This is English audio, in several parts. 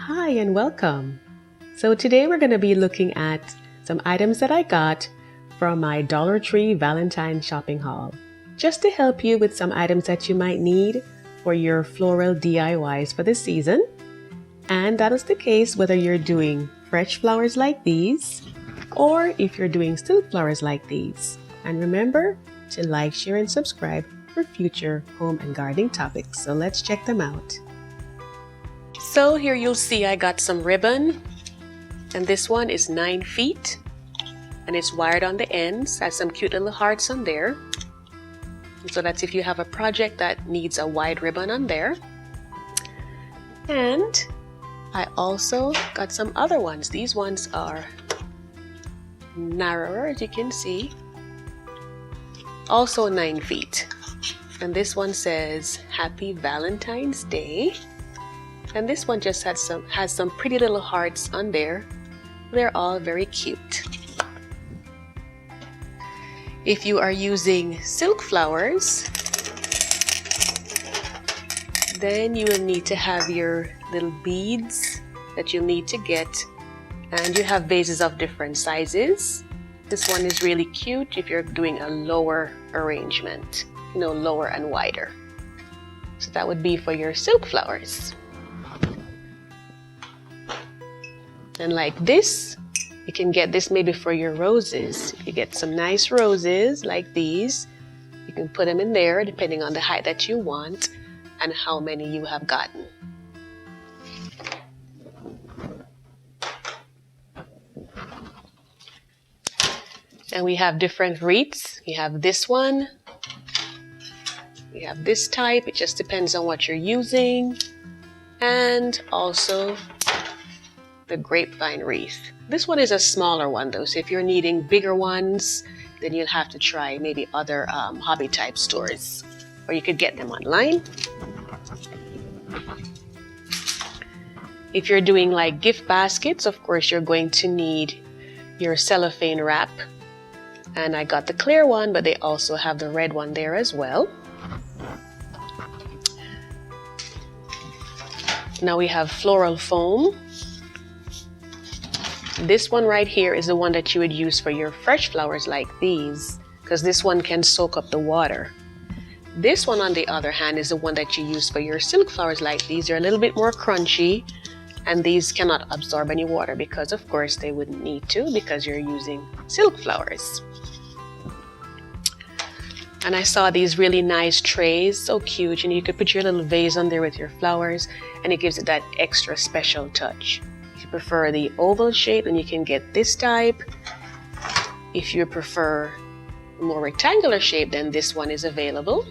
Hi and welcome. So today we're going to be looking at some items that I got from my Dollar Tree Valentine shopping haul, just to help you with some items that you might need for your floral DIYs for the season. And that is the case whether you're doing fresh flowers like these or if you're doing silk flowers like these. And remember to like, share, and subscribe for future home and gardening topics. So let's check them out. So here you'll see I got some ribbon, and this one is 9 feet and it's wired on the ends, has some cute little hearts on there. So that's if you have a project that needs a wide ribbon on there. And I also got some other ones. These ones are narrower, as you can see, also 9 feet. And this one says Happy Valentine's Day. And this one just has some pretty little hearts on there. They're all very cute. If you are using silk flowers, then you will need to have your little beads that you'll need to get. And you have vases of different sizes. This one is really cute if you're doing a lower arrangement, lower and wider. So that would be for your silk flowers. And like this, you can get this maybe for your roses. If you get some nice roses like these, you can put them in there depending on the height that you want and how many you have gotten. And we have different wreaths. We have this one. We have this type. It just depends on what you're using. And also the grapevine wreath. This one is a smaller one though, so if you're needing bigger ones, then you'll have to try maybe other hobby type stores, or you could get them online. If you're doing like gift baskets, of course you're going to need your cellophane wrap, and I got the clear one, but they also have the red one there as well. Now we have floral foam. This one right here is the one that you would use for your fresh flowers like these, because this one can soak up the water. This one, on the other hand, is the one that you use for your silk flowers like these. They're a little bit more crunchy, and these cannot absorb any water because, of course, they wouldn't need to because you're using silk flowers. And I saw these really nice trays, so cute, and you could put your little vase on there with your flowers, and it gives it that extra special touch. If you prefer the oval shape, then you can get this type. If you prefer a more rectangular shape, then this one is available.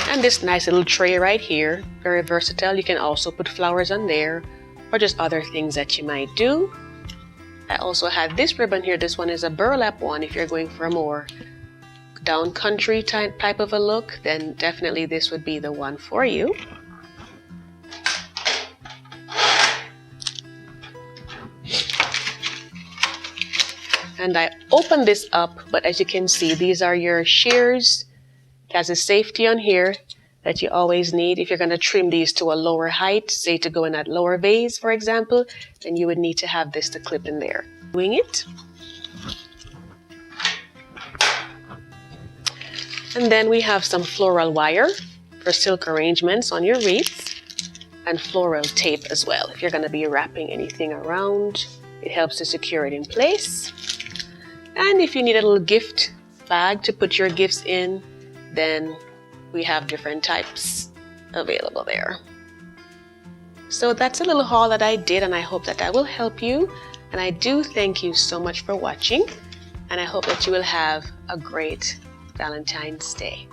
And this nice little tray right here, very versatile. You can also put flowers on there or just other things that you might do. I also had this ribbon here. This one is a burlap one. If you're going for a more down country type of a look, then definitely this would be the one for you. And I opened this up, but as you can see, these are your shears. It has a safety on here that you always need. If you're going to trim these to a lower height, say to go in that lower vase, for example, then you would need to have this to clip in there. Doing it. And then we have some floral wire for silk arrangements on your wreaths, and floral tape as well. If you're going to be wrapping anything around, it helps to secure it in place. And if you need a little gift bag to put your gifts in, then we have different types available there. So that's a little haul that I did, and I hope that will help you. And I do thank you so much for watching, and I hope that you will have a great Valentine's Day.